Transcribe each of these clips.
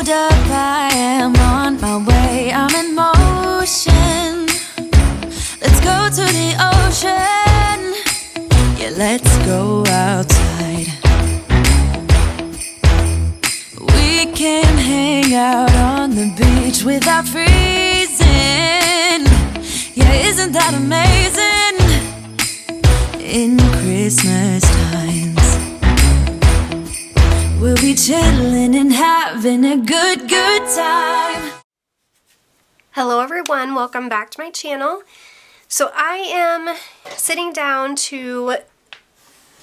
hold up, I am on my way, I'm in motion. Let's go to the ocean, yeah, let's go outside. We can hang out on the beach without freezing. Yeah, isn't that amazing? In Christmas times, we'll be chilling and having a good time. Hello everyone, welcome back to my channel. So I am sitting down to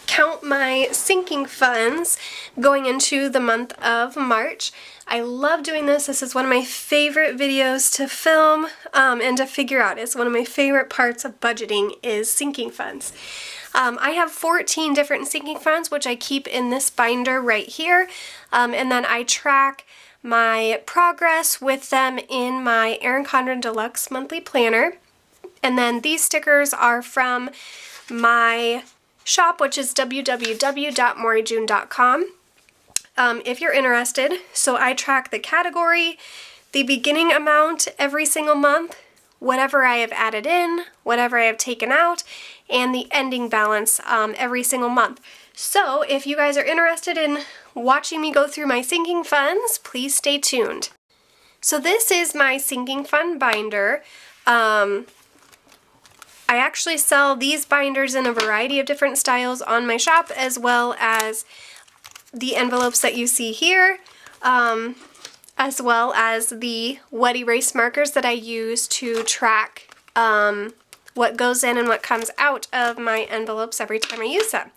count my sinking funds going into the month of March. I love doing this. This is one of my favorite videos to film and to figure out. It's one of my favorite parts of budgeting is sinking funds. I have 14 different sinking funds which I keep in this binder right here, and then I track my progress with them in my Erin Condren Deluxe Monthly Planner. And then these stickers are from my shop, which is www.moreyjune.com. If you're interested. So I track the category, the beginning amount every single month, whatever I have added in, whatever I have taken out, and the ending balance every single month. So if you guys are interested in watching me go through my sinking funds, please stay tuned. So this is my sinking fund binder. I actually sell these binders in a variety of different styles on my shop, as well as the envelopes that you see here, as well as the wet erase markers that I use to track what goes in and what comes out of my envelopes every time I use them.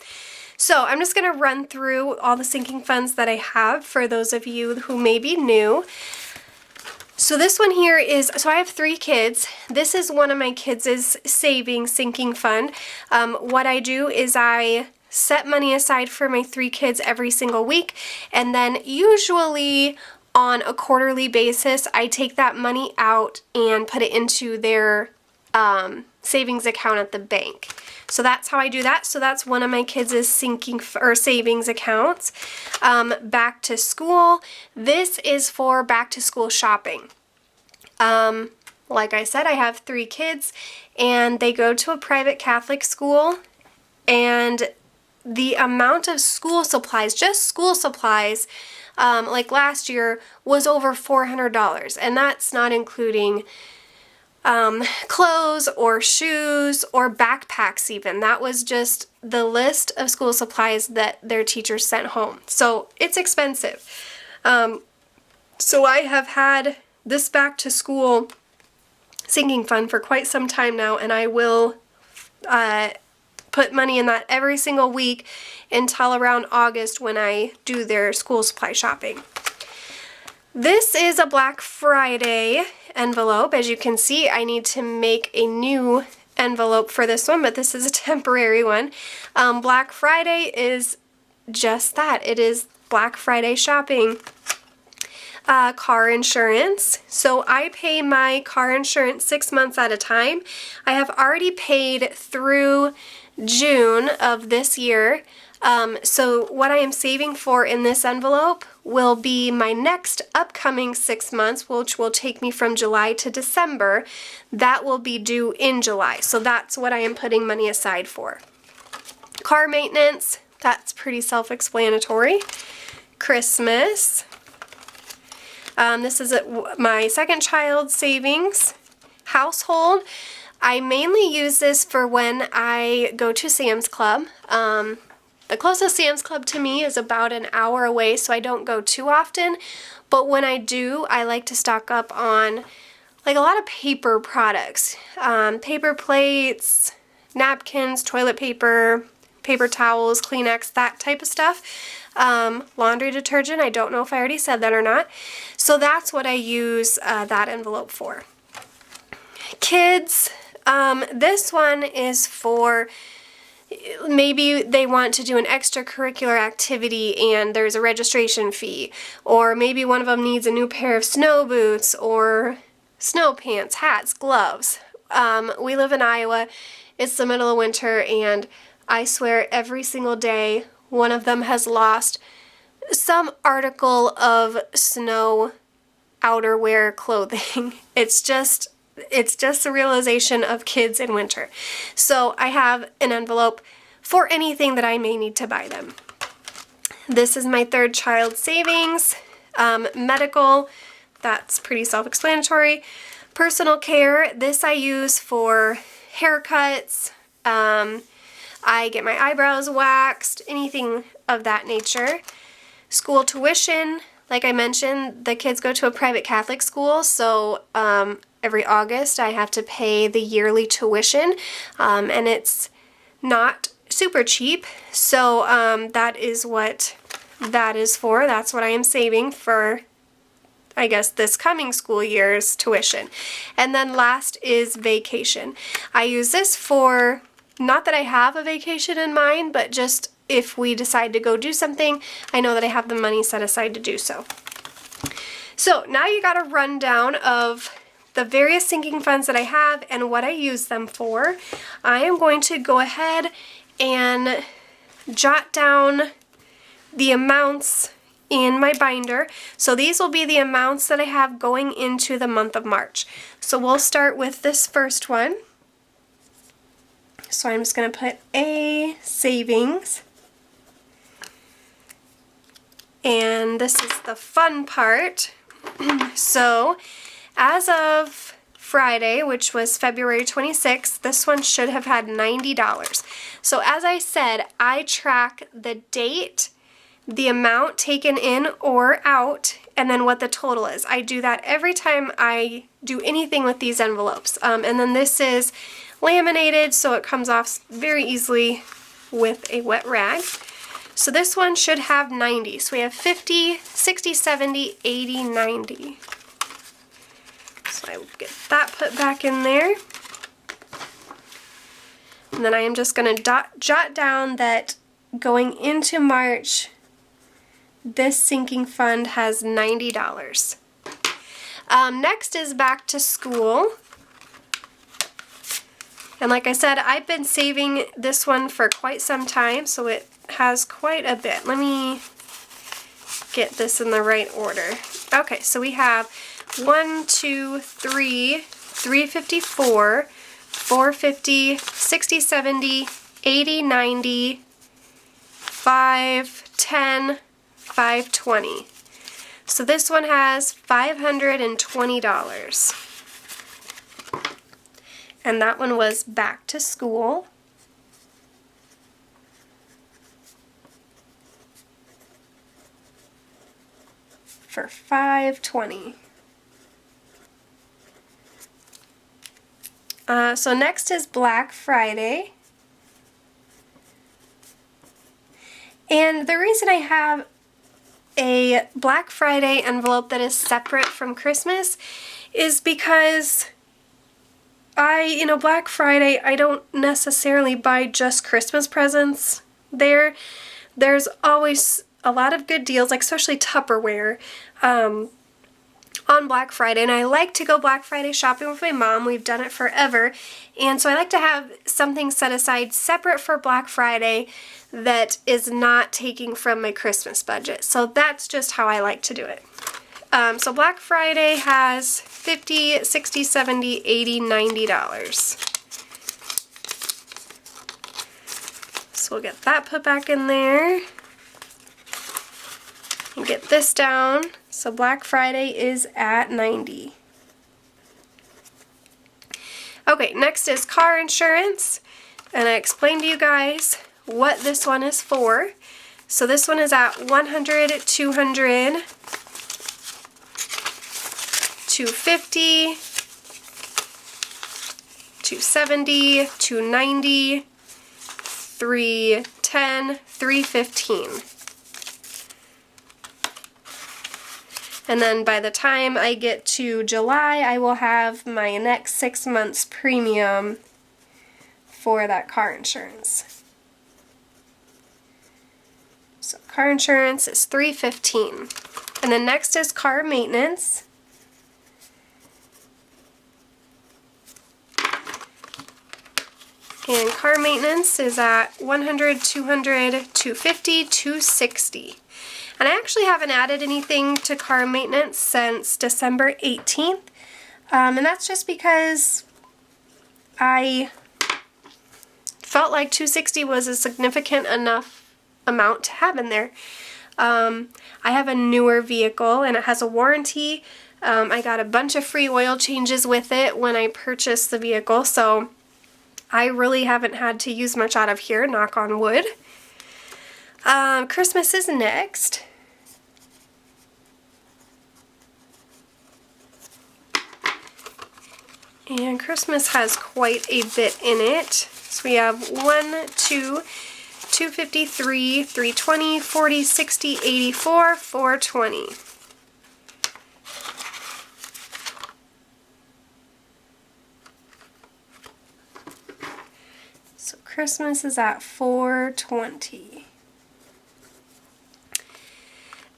So I'm just going to run through all the sinking funds that I have for those of you who may be new. So this one here is, so I have 3 kids. This is one of my kids' savings sinking fund. What I do is I set money aside for my 3 kids every single week, and then usually on a quarterly basis I take that money out and put it into their savings account at the bank. So that's how I do that. So that's one of my kids' sinking or savings accounts. Back to school. This is for back to school shopping. Like I said, I have 3 kids and they go to a private Catholic school, and the amount of school supplies, just school supplies, like last year was over $400, and that's not including clothes or shoes or backpacks even. That was just the list of school supplies that their teachers sent home. So it's expensive. So I have had this back to school sinking fund for quite some time now, and I will put money in that every single week until around August when I do their school supply shopping. This is a Black Friday envelope. As you can see, I need to make a new envelope for this one, but this is a temporary one. Black Friday is just that. It is Black Friday shopping. Car insurance. So I pay my car insurance 6 months at a time. I have already paid through June of this year. So what I am saving for in this envelope will be my next upcoming 6 months, which will take me from July to December. That will be due in July. So that's what I am putting money aside for. Car maintenance, that's pretty self-explanatory. Christmas. This is my second child savings. Household. I mainly use this for when I go to Sam's Club. The closest Sam's Club to me is about an hour away, so I don't go too often. But when I do, I like to stock up on like a lot of paper products. Paper plates, napkins, toilet paper, paper towels, Kleenex, that type of stuff. Laundry detergent, I don't know if I already said that or not. So that's what I use that envelope for. Kids, this one is for maybe they want to do an extracurricular activity and there's a registration fee, or maybe one of them needs a new pair of snow boots or snow pants, hats, gloves. We live in Iowa. It's the middle of winter, and I swear every single day one of them has lost some article of snow outerwear clothing. It's just the realization of kids in winter. So I have an envelope for anything that I may need to buy them. This is my third child savings. Medical, that's pretty self-explanatory. Personal care, this I use for haircuts. I get my eyebrows waxed, anything of that nature. School tuition, like I mentioned, the kids go to a private Catholic school, so every August I have to pay the yearly tuition, and it's not super cheap, so that is what that is for. That's what I am saving for, I guess, this coming school year's tuition. And then last is vacation. I use this for, not that I have a vacation in mind, but just if we decide to go do something, I know that I have the money set aside to do so. So now you got a rundown of the various sinking funds that I have and what I use them for. I am going to go ahead and jot down the amounts in my binder. So these will be the amounts that I have going into the month of March. So we'll start with this first one. So I'm just going to put A, savings. And this is the fun part. So as of Friday, which was February 26th, this one should have had $90. So as I said, I track the date, the amount taken in or out, and then what the total is. I do that every time I do anything with these envelopes. And then this is laminated, so it comes off very easily with a wet rag. So this one should have 90. So we have 50, 60, 70, 80, 90. So I will get that put back in there. And then I am just going to jot down that going into March, this sinking fund has $90. Next is back to school. And like I said, I've been saving this one for quite some time, so it has quite a bit. Let me get this in the right order. Okay, so we have 1, 2, 3, 354, 450, 60, 70, 80, 90, 5, 10, 520. So this one has $520. And that one was back to school. For $520. So next is Black Friday. And the reason I have a Black Friday envelope that is separate from Christmas is because Black Friday, I don't necessarily buy just Christmas presents there. There's always a lot of good deals, like especially Tupperware, on Black Friday. And I like to go Black Friday shopping with my mom. We've done it forever. And so I like to have something set aside separate for Black Friday that is not taking from my Christmas budget. So that's just how I like to do it. So Black Friday has $50, $60, $70, $80, $90. So we'll get that put back in there. And get this down. So Black Friday is at $90. Okay, next is car insurance. And I explained to you guys what this one is for. So this one is at $100, $200, $250, $270, $290, $310, $315. And then by the time I get to July, I will have my next 6 months premium for that car insurance. So car insurance is $315. And then next is car maintenance. And car maintenance is at $100, $200, $250, $260. And I actually haven't added anything to car maintenance since December 18th. And that's just because I felt like $260 was a significant enough amount to have in there. I have a newer vehicle and it has a warranty. I got a bunch of free oil changes with it when I purchased the vehicle, so I really haven't had to use much out of here, knock on wood. Christmas is next. And Christmas has quite a bit in it. So we have 1, 2, 253, 320, 40, 60, 84, 420. So Christmas is at 420.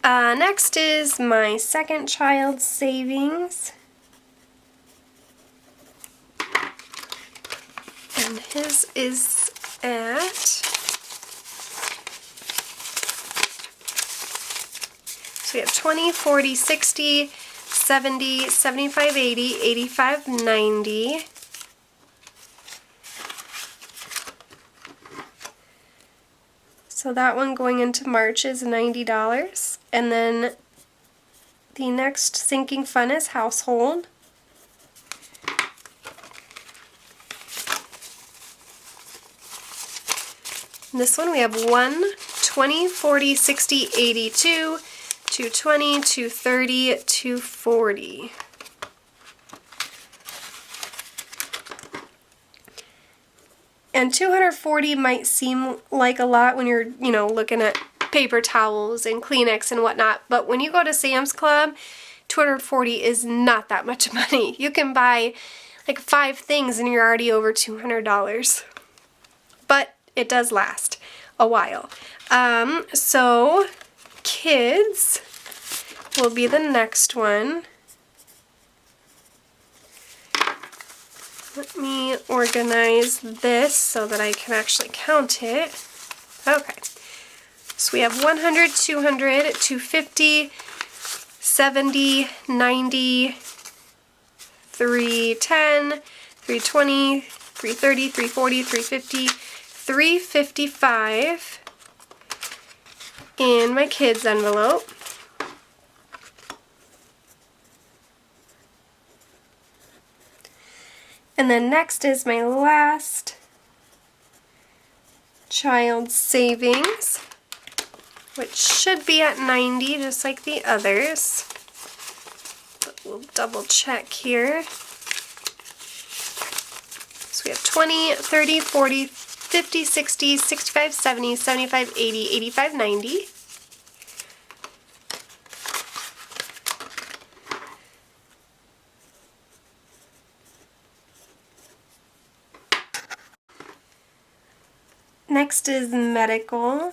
Next is my second child's savings. And his is at so we have 20, 40, 60, 70, 75, 80, 85, 90. So that one going into March is $90. And then the next sinking fund is household. This one we have 1, 20, 40, 60, 82, 220, 230, 240. And 240 might seem like a lot when you're, looking at paper towels and Kleenex and whatnot, but when you go to Sam's Club, 240 is not that much money. You can buy like 5 things and you're already over $200. But it does last a while. So kids will be the next one. Let me organize this so that I can actually count it. Okay. So we have 100, 200, 250, 70, 90, 310, 320, 330, 340, 350, 355 in my kids' envelope. And then next is my last child's savings, which should be at 90 just like the others. But we'll double check here. So we have 20, 30, 40, 50, 60, 65, 70, 75, 80, 85, 90. Next is medical.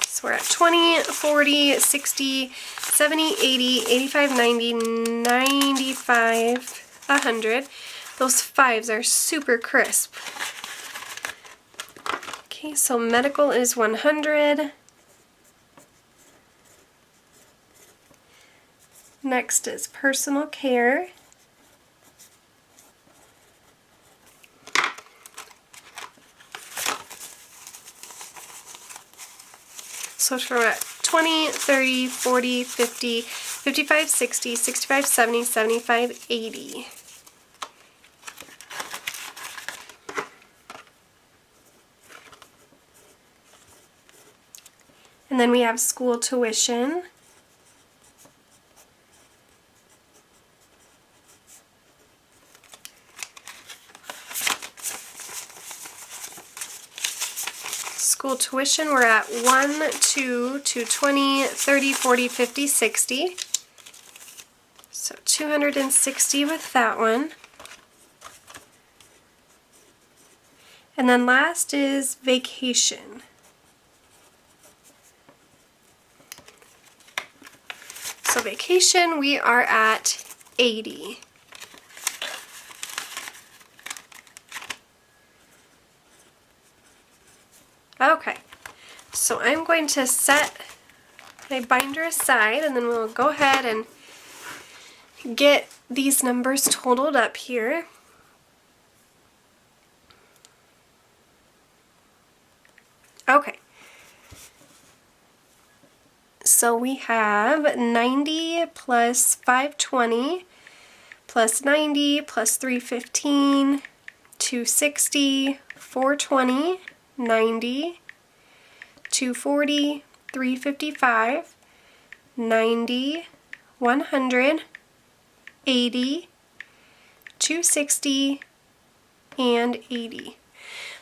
So we're at 20, 40, 60, 70, 80, 85, 90, 95, 100. Those 5s are super crisp. Okay, so medical is 100. Next is personal care. So we're at 20, 30, 40, 50, 55, 60, 65, 70, 75, 80. And then we have school tuition. School tuition, we're at 1, 2, 220, 30, 40, 50, 60. So 260 with that one. And then last is vacation. So vacation, we are at 80. Okay, so I'm going to set my binder aside, and then we'll go ahead and get these numbers totaled up here. Okay, so we have 90 plus 520 plus 90 plus 315, 260, 420, 90, 240, 355, 90, 100, 80, 260, and 80.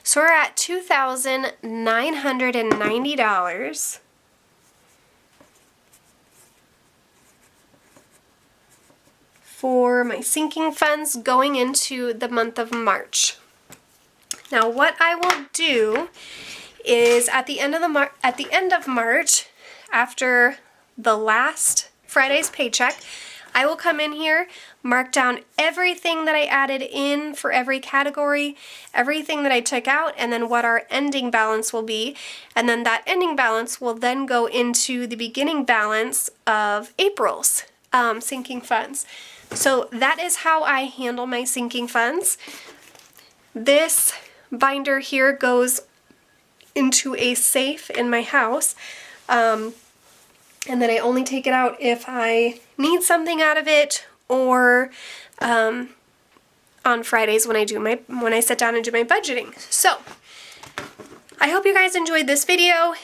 So we're at $2,990 for my sinking funds going into the month of March. Now what I will do is at the end of March, after the last Friday's paycheck, I will come in here, mark down everything that I added in for every category, everything that I took out, and then what our ending balance will be. And then that ending balance will then go into the beginning balance of April's sinking funds. So that is how I handle my sinking funds. This binder here goes into a safe in my house. And then I only take it out if I need something out of it, or on Fridays when I sit down and do my budgeting. So I hope you guys enjoyed this video.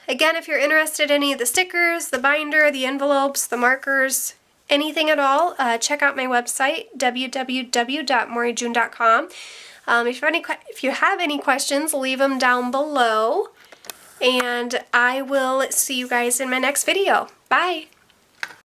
Again, if you're interested in any of the stickers, the binder, the envelopes, the markers, anything at all, check out my website, www.moreyjune.com. If you have any questions, leave them down below. And I will see you guys in my next video. Bye!